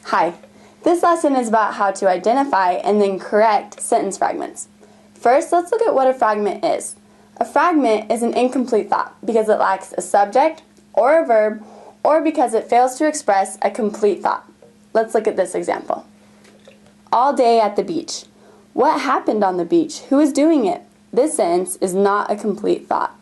Hi, this lesson is about how to identify and then correct sentence fragments. First, let's look at what a fragment is. A fragment is an incomplete thought because it lacks a subject or a verb or because it fails to express a complete thought. Let's look at this example. All day at the beach. What happened on the beach? Who is doing it? This sentence is not a complete thought.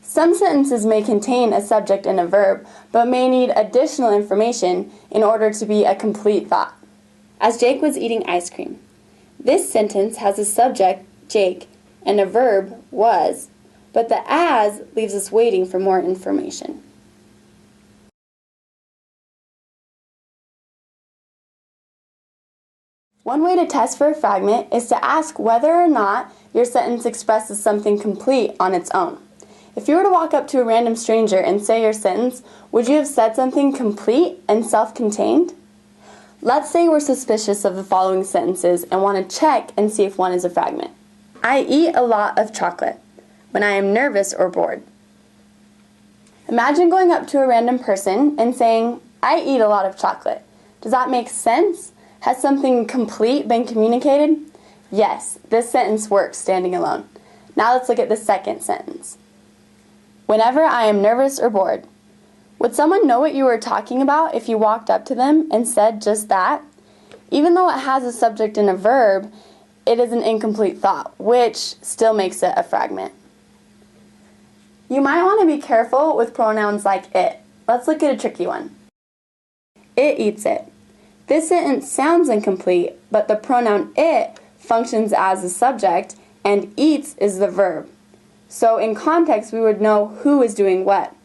Some sentences may contain a subject and a verb, but may need additional information in order to be a complete thought. As Jake was eating ice cream. This sentence has a subject, Jake, and a verb, was, but the as leaves us waiting for more information. One way to test for a fragment is to ask whether or not your sentence expresses something complete on its own. If you were to walk up to a random stranger and say your sentence, would you have said something complete and self-contained? Let's say we're suspicious of the following sentences and want to check and see if one is a fragment. I eat a lot of chocolate when I am nervous or bored. Imagine going up to a random person and saying, I eat a lot of chocolate. Does that make sense? Has something complete been communicated? Yes, this sentence works standing alone. Now let's look at the second sentence. Whenever I am nervous or bored. Would someone know what you were talking about if you walked up to them and said just that? Even though it has a subject and a verb, it is an incomplete thought, which still makes it a fragment. You might want to be careful with pronouns like it. Let's look at a tricky one. It eats it. This sentence sounds incomplete, but the pronoun it functions as the subject and eats is the verb. So in context, we would know who is doing what.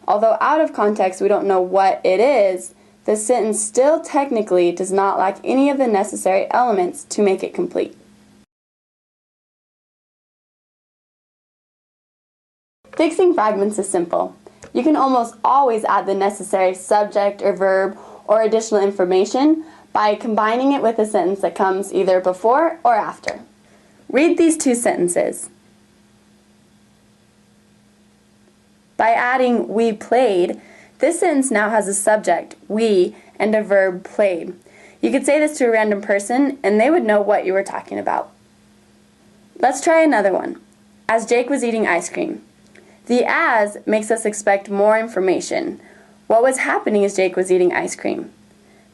Although out of context we don't know what it is, the sentence still technically does not lack any of the necessary elements to make it complete. Fixing fragments is simple. You can almost always add the necessary subject or verb or additional information by combining it with a sentence that comes either before or after. Read these two sentences. By adding we played, this sentence now has a subject, we, and a verb, played. You could say this to a random person and they would know what you were talking about. Let's try another one. As Jake was eating ice cream. The as makes us expect more information. What was happening as Jake was eating ice cream?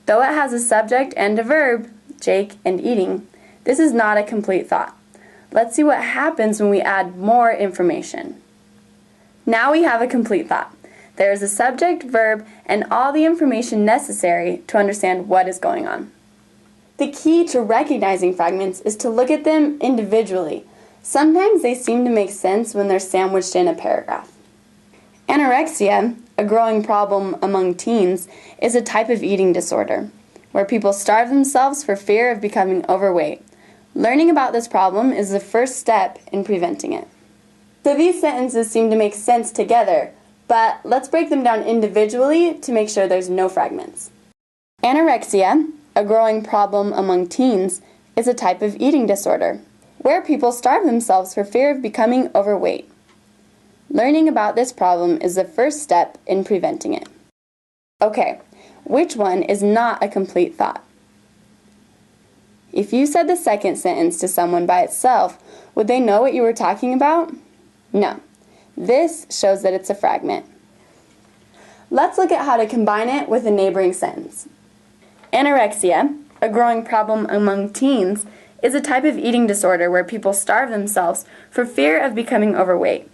Though it has a subject and a verb, Jake and eating, this is not a complete thought. Let's see what happens when we add more information. Now we have a complete thought. There is a subject, verb, and all the information necessary to understand what is going on. The key to recognizing fragments is to look at them individually. Sometimes they seem to make sense when they're sandwiched in a paragraph. Anorexia, a growing problem among teens, is a type of eating disorder where people starve themselves for fear of becoming overweight. Learning about this problem is the first step in preventing it. So these sentences seem to make sense together, but let's break them down individually to make sure there's no fragments. Anorexia, a growing problem among teens, is a type of eating disorder where people starve themselves for fear of becoming overweight. Learning about this problem is the first step in preventing it. Okay, which one is not a complete thought? If you said the second sentence to someone by itself, would they know what you were talking about? No. This shows that it's a fragment. Let's look at how to combine it with a neighboring sentence. Anorexia, a growing problem among teens, is a type of eating disorder where people starve themselves for fear of becoming overweight.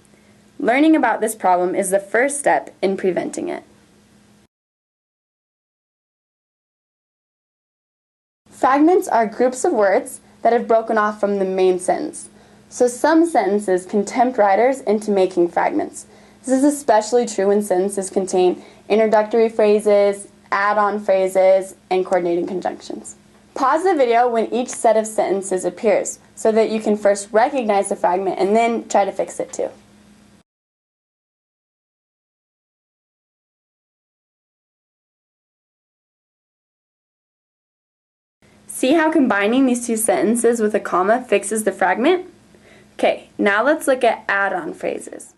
Learning about this problem is the first step in preventing it. Fragments are groups of words that have broken off from the main sentence. So some sentences can tempt writers into making fragments. This is especially true when sentences contain introductory phrases, add-on phrases, and coordinating conjunctions. Pause the video when each set of sentences appears so that you can first recognize the fragment and then try to fix it too. See how combining these two sentences with a comma fixes the fragment? Okay, now let's look at add-on phrases.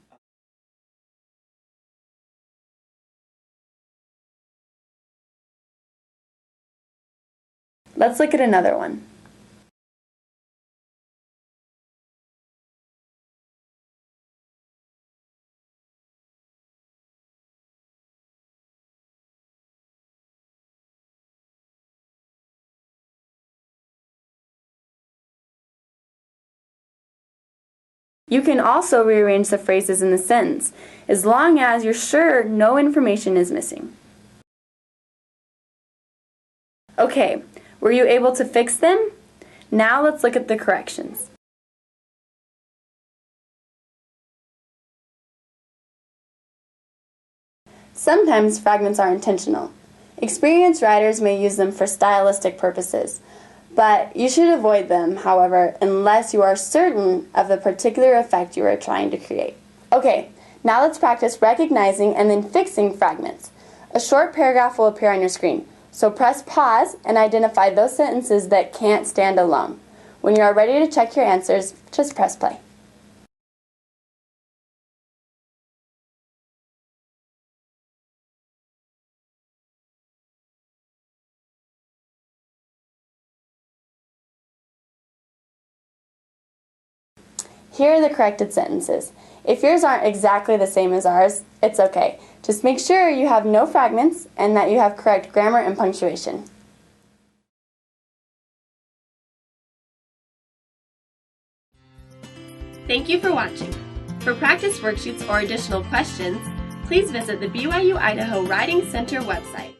Let's look at another one. You can also rearrange the phrases in the sentence, as long as you're sure no information is missing. Okay, were you able to fix them? Now let's look at the corrections. Sometimes fragments are intentional. Experienced writers may use them for stylistic purposes, but you should avoid them, however, unless you are certain of the particular effect you are trying to create. Okay, now let's practice recognizing and then fixing fragments. A short paragraph will appear on your screen, so press pause and identify those sentences that can't stand alone. When you are ready to check your answers, just press play. Here are the corrected sentences. If yours aren't exactly the same as ours, it's okay. Just make sure you have no fragments and that you have correct grammar and punctuation. Thank you for watching. For practice worksheets or additional questions, please visit the BYU-Idaho Writing Center website.